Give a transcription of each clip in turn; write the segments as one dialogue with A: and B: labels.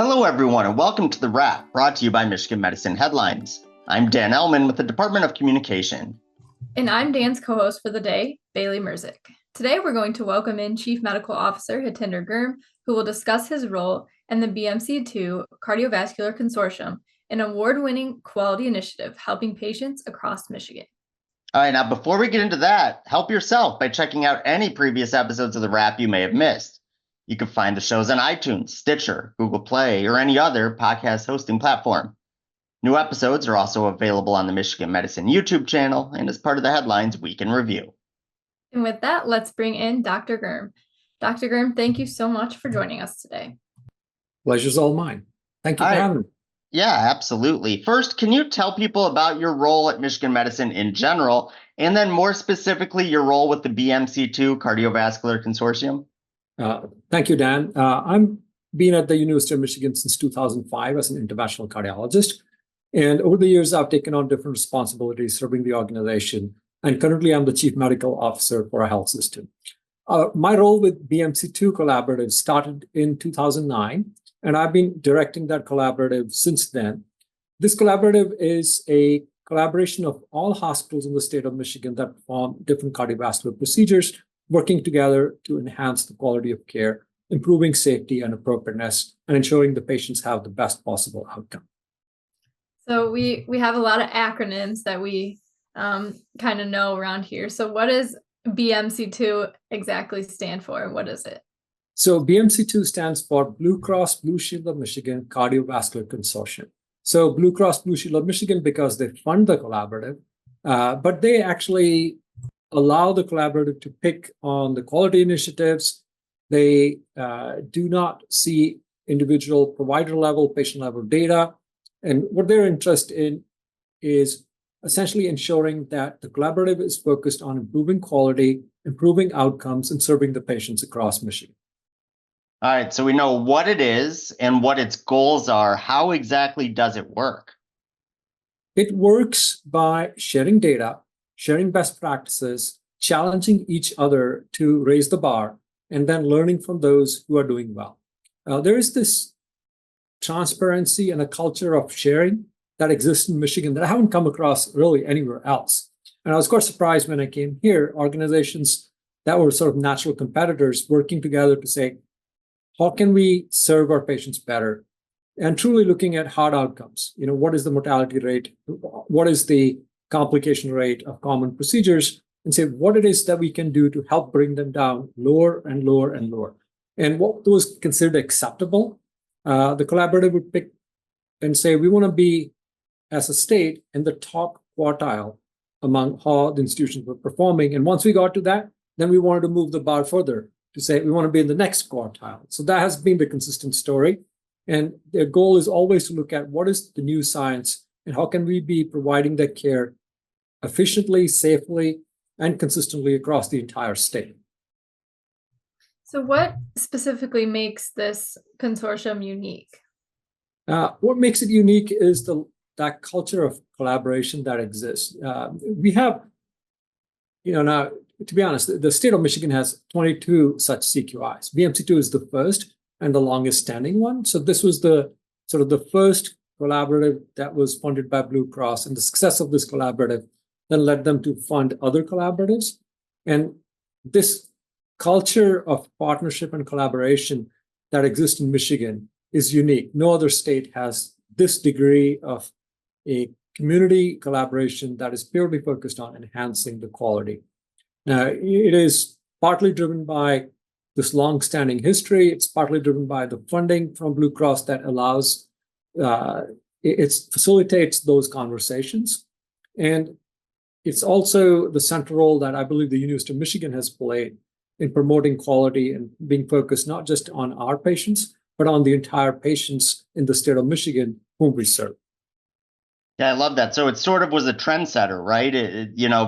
A: Hello, everyone, and welcome to The Wrap, brought to you by Michigan Medicine Headlines. I'm Dan Ellman with the Department of Communication.
B: And I'm Dan's co-host for the day, Bailey Merzick. Today, we're going to welcome in Chief Medical Officer Hitinder Gurm, who will discuss his role in the BMC2 Cardiovascular Consortium, an award-winning quality initiative helping patients across Michigan.
A: All right, now before we get into that, help yourself by checking out any previous episodes of The Wrap you may have missed. You can find the shows on iTunes, Stitcher, Google Play, or any other podcast hosting platform. New episodes are also available on the Michigan Medicine YouTube channel and as part of the Headlines Week in Review.
B: And with that, let's bring in Dr. Gurm. Dr. Gurm, thank you so much for joining us today.
C: Pleasure's all mine. Thank you for having me.
A: Yeah, absolutely. First, can you tell people about your role at Michigan Medicine in general, and then more specifically, your role with the BMC2 Cardiovascular Consortium?
C: Thank you, Dan. I've been at the University of Michigan since 2005 as an interventional cardiologist. And over the years, I've taken on different responsibilities serving the organization. And currently, I'm the Chief Medical Officer for a health system. My role with BMC2 Collaborative started in 2009, and I've been directing that collaborative since then. This collaborative is a collaboration of all hospitals in the state of Michigan that perform different cardiovascular procedures, working together to enhance the quality of care, improving safety and appropriateness, and ensuring the patients have the best possible outcome.
B: So we have a lot of acronyms that we kind of know around here. So what does BMC2 exactly stand for? What is it?
C: So BMC2 stands for Blue Cross Blue Shield of Michigan Cardiovascular Consortium. So Blue Cross Blue Shield of Michigan because they fund the collaborative, but they actually allow the collaborative to pick on the quality initiatives. They do not see individual provider level, patient level data. And what they're interested in is essentially ensuring that the collaborative is focused on improving quality, improving outcomes, and serving the patients across Michigan.
A: All right, so we know what it is and what its goals are. How exactly does it work?
C: It works by sharing data, sharing best practices, challenging each other to raise the bar, and then learning from those who are doing well. There is this transparency and a culture of sharing that exists in Michigan that I haven't come across really anywhere else. And I was quite surprised when I came here, organizations that were sort of natural competitors working together to say, how can we serve our patients better? And truly looking at hard outcomes. What is the mortality rate? What is the complication rate of common procedures? And say what it is that we can do to help bring them down lower and lower and lower. And what was considered acceptable, the collaborative would pick and say, we want to be, as a state, in the top quartile among how the institutions were performing. And once we got to that, then we wanted to move the bar further to say we want to be in the next quartile. So that has been the consistent story. And their goal is always to look at what is the new science and how can we be providing that care efficiently, safely, and consistently across the entire state.
B: So what specifically makes this consortium unique?
C: What makes it unique is that culture of collaboration that exists. We have, now, to be honest, the state of Michigan has 22 such CQIs. BMC2 is the first and the longest standing one. So this was the sort of the first collaborative that was funded by Blue Cross, and the success of this collaborative then led them to fund other collaboratives. And this culture of partnership and collaboration that exists in Michigan is unique. No other state has this degree of a community collaboration that is purely focused on enhancing the quality. Now, it is partly driven by this long-standing history. It's partly driven by the funding from Blue Cross that allows, it facilitates those conversations. And it's also the central role that I believe the University of Michigan has played in promoting quality and being focused not just on our patients, but on the entire patients in the state of Michigan whom we serve.
A: Yeah, I love that. So it sort of was a trendsetter, right?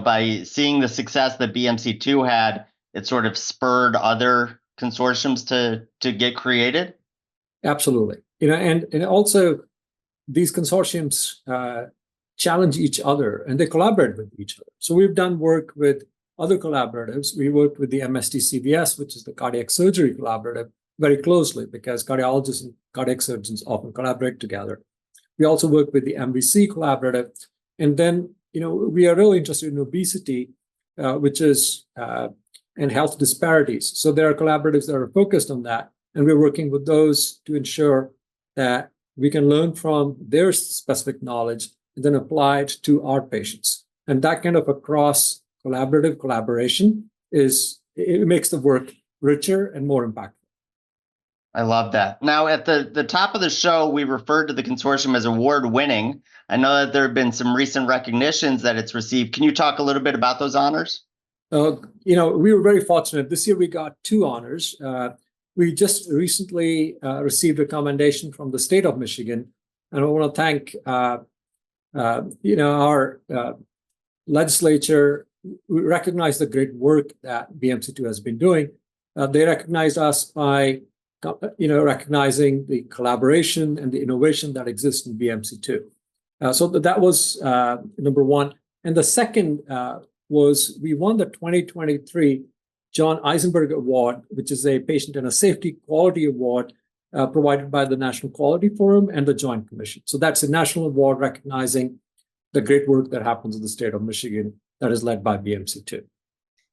A: By seeing the success that BMC2 had, it sort of spurred other consortiums to get created.
C: Absolutely. And also these consortiums challenge each other and they collaborate with each other. So we've done work with other collaboratives. We worked with the MSD-CVS, which is the Cardiac Surgery Collaborative, very closely because cardiologists and cardiac surgeons often collaborate together. We also work with the MVC collaborative. And then, we are really interested in obesity, which is, and health disparities. So there are collaboratives that are focused on that. And we're working with those to ensure that we can learn from their specific knowledge and then apply it to our patients. And that kind of a cross collaborative collaboration it makes the work richer and more impactful.
A: I love that. Now, at the top of the show, we referred to the consortium as award-winning. I know that there have been some recent recognitions that it's received. Can you talk a little bit about those honors?
C: We were very fortunate. This year we got 2 honors. We just recently received a commendation from the state of Michigan, and I want to thank our legislature. We recognize the great work that BMC2 has been doing. They recognized us by recognizing the collaboration and the innovation that exists in BMC2. So that was number one. And the second was we won the 2023 John Eisenberg Award, which is a patient and a safety quality award provided by the National Quality Forum and the Joint Commission. So that's a national award recognizing the great work that happens in the state of Michigan that is led by BMC2.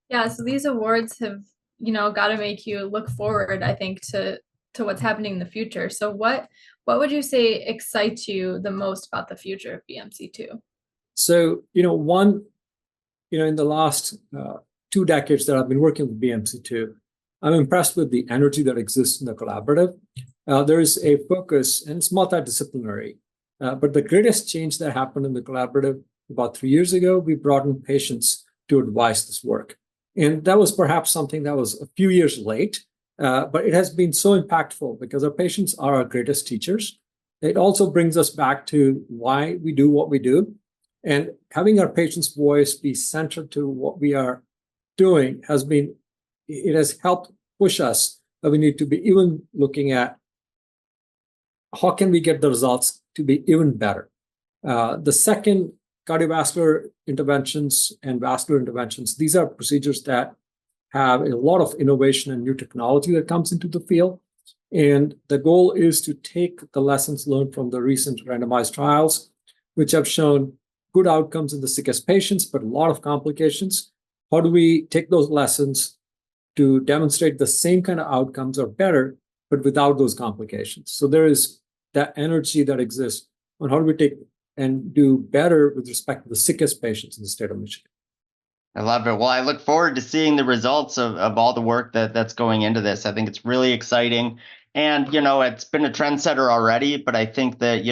B: Yeah, so these awards have, got to make you look forward, I think, to what's happening in the future. So what would you say excites you the most about the future of BMC2?
C: So, one, in the last 2 decades that I've been working with BMC2, I'm impressed with the energy that exists in the collaborative. There is a focus, and it's multidisciplinary, but the greatest change that happened in the collaborative about 3 years ago, we brought in patients to advise this work. And that was perhaps something that was a few years late, but it has been so impactful because our patients are our greatest teachers. It also brings us back to why we do what we do. And having our patients' voice be central to what we are doing it has helped push us that we need to be even looking at how can we get the results to be even better. The second, cardiovascular interventions and vascular interventions, these are procedures that have a lot of innovation and new technology that comes into the field. And the goal is to take the lessons learned from the recent randomized trials, which have shown good outcomes in the sickest patients, but a lot of complications. How do we take those lessons to demonstrate the same kind of outcomes or better, but without those complications? So there is that energy that exists on how do we take and do better with respect to the sickest patients in the state of Michigan.
A: I love it. Well, I look forward to seeing the results of all the work that's going into this. I think it's really exciting. And, it's been a trendsetter already, but I think that,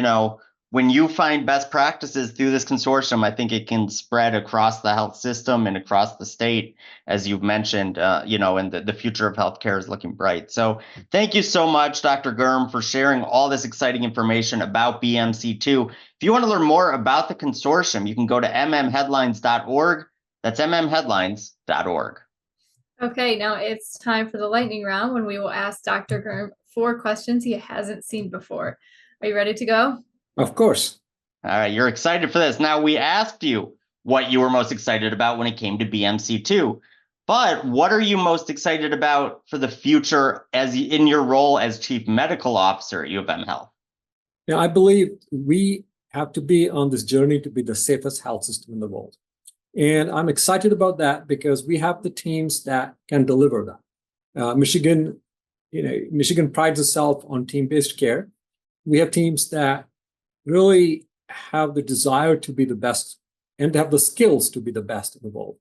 A: when you find best practices through this consortium, I think it can spread across the health system and across the state, as you've mentioned, and the future of healthcare is looking bright. So thank you so much, Dr. Gurm, for sharing all this exciting information about BMC2. If you want to learn more about the consortium, you can go to mmheadlines.org. That's mmheadlines.org.
B: Okay, now it's time for the lightning round when we will ask Dr. Gurm 4 questions he hasn't seen before. Are you ready to go?
C: Of course.
A: All right, you're excited for this. Now, we asked you what you were most excited about when it came to BMC2, but what are you most excited about for the future as in your role as Chief Medical Officer at U of M Health?
C: I believe we have to be on this journey to be the safest health system in the world. And I'm excited about that because we have the teams that can deliver that. Michigan prides itself on team-based care. We have teams that really have the desire to be the best and to have the skills to be the best in the world.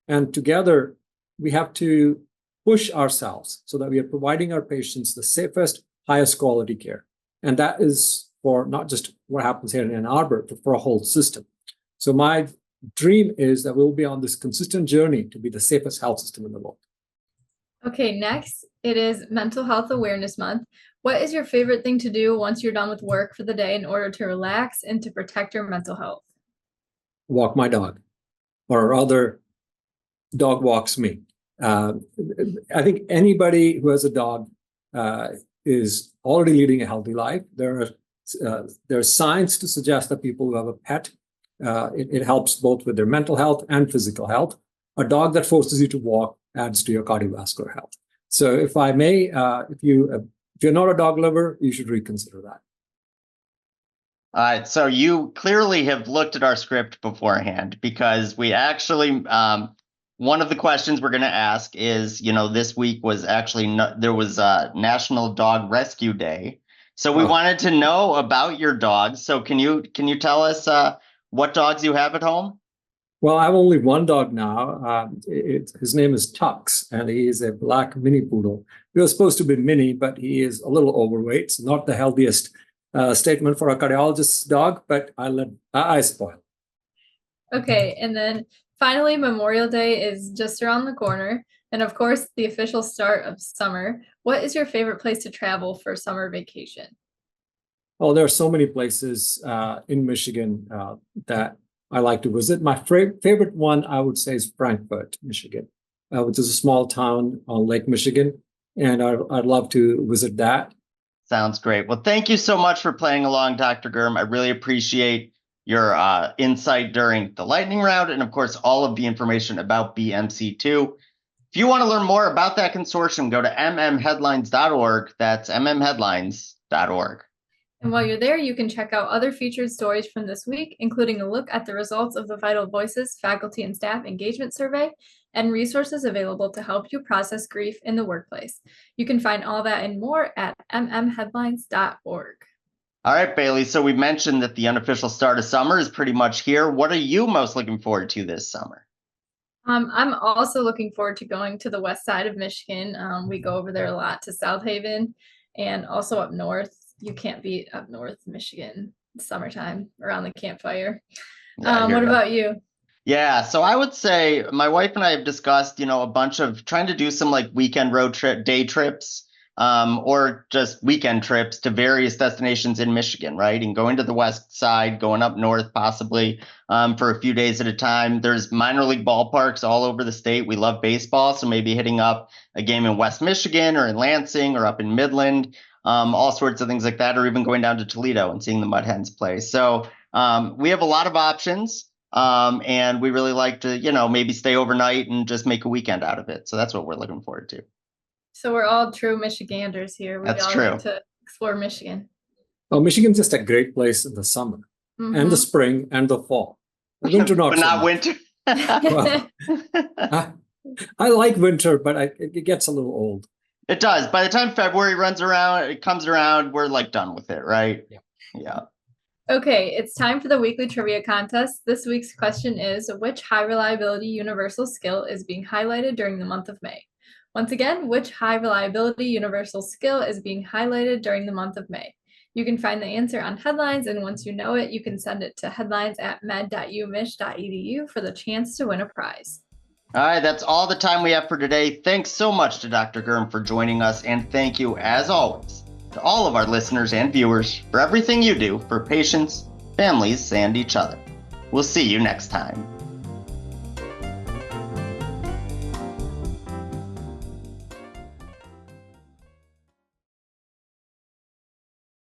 C: And together, we have to push ourselves so that we are providing our patients the safest, highest quality care. And that is for not just what happens here in Ann Arbor, but for a whole system. So my dream is that we'll be on this consistent journey to be the safest health system in the world.
B: Okay, next, it is Mental Health Awareness Month. What is your favorite thing to do once you're done with work for the day in order to relax and to protect your mental health?
C: Walk my dog, or rather, dog walks me. I think anybody who has a dog is already leading a healthy life. There's science to suggest that people who have a pet, it helps both with their mental health and physical health. A dog that forces you to walk adds to your cardiovascular health. So if I may, if you're not a dog lover, you should reconsider that.
A: All right, so you clearly have looked at our script beforehand, because we actually, one of the questions we're going to ask is, this week was actually, there was National Dog Rescue Day. So we wanted to know about your dogs. So can you tell us what dogs you have at home?
C: Well, I have only one dog now. His name is Tux, and he is a black mini poodle. He was supposed to be mini, but he is a little overweight. So not the healthiest statement for a cardiologist's dog, but I spoil.
B: Okay, and then finally, Memorial Day is just around the corner. And of course, the official start of summer. What is your favorite place to travel for summer vacation?
C: Oh, there are so many places in Michigan that I like to visit. My favorite one, I would say, is Frankfort, Michigan, which is a small town on Lake Michigan. And I'd love to visit that.
A: Sounds great. Well, thank you so much for playing along, Dr. Gurm. I really appreciate your insight during the lightning round, and of course, all of the information about BMC2. If you want to learn more about that consortium, go to mmheadlines.org. That's mmheadlines.org.
B: And while you're there, you can check out other featured stories from this week, including a look at the results of the Vital Voices Faculty and Staff Engagement Survey and resources available to help you process grief in the workplace. You can find all that and more at mmheadlines.org.
A: All right, Bailey. So we mentioned that the unofficial start of summer is pretty much here. What are you most looking forward to this summer?
B: I'm also looking forward to going to the west side of Michigan. We go over there a lot to South Haven and also up north. You can't beat up north Michigan summertime around the campfire. What about you?
A: Yeah, so I would say my wife and I have discussed, a bunch of trying to do some like weekend day trips, or just weekend trips to various destinations in Michigan, right? And going to the west side, going up north possibly for a few days at a time. There's minor league ballparks all over the state. We love baseball, so maybe hitting up a game in West Michigan or in Lansing or up in Midland, all sorts of things like that, or even going down to Toledo and seeing the Mud Hens play. So we have a lot of options. And we really like to, maybe stay overnight and just make a weekend out of it. So that's what we're looking forward to.
B: So we're all true Michiganders here.
A: That's
B: all
A: true.
B: Like to explore Michigan.
C: Well, Michigan's just a great place in the summer and the spring and the fall. Winter,
A: but not winter.
C: Well, I like winter, but it gets a little old.
A: It does. By the time February comes around, we're like done with it, right? Yeah.
B: Okay, it's time for the weekly trivia contest. This week's question is, which high reliability universal skill is being highlighted during the month of May? Once again, which high reliability universal skill is being highlighted during the month of May? You can find the answer on Headlines, and once you know it, you can send it to headlines@med.umich.edu for the chance to win a prize.
A: All right, that's all the time we have for today. Thanks so much to Dr. Gurm for joining us, and thank you, as always, to all of our listeners and viewers for everything you do for patients, families, and each other. We'll see you next time.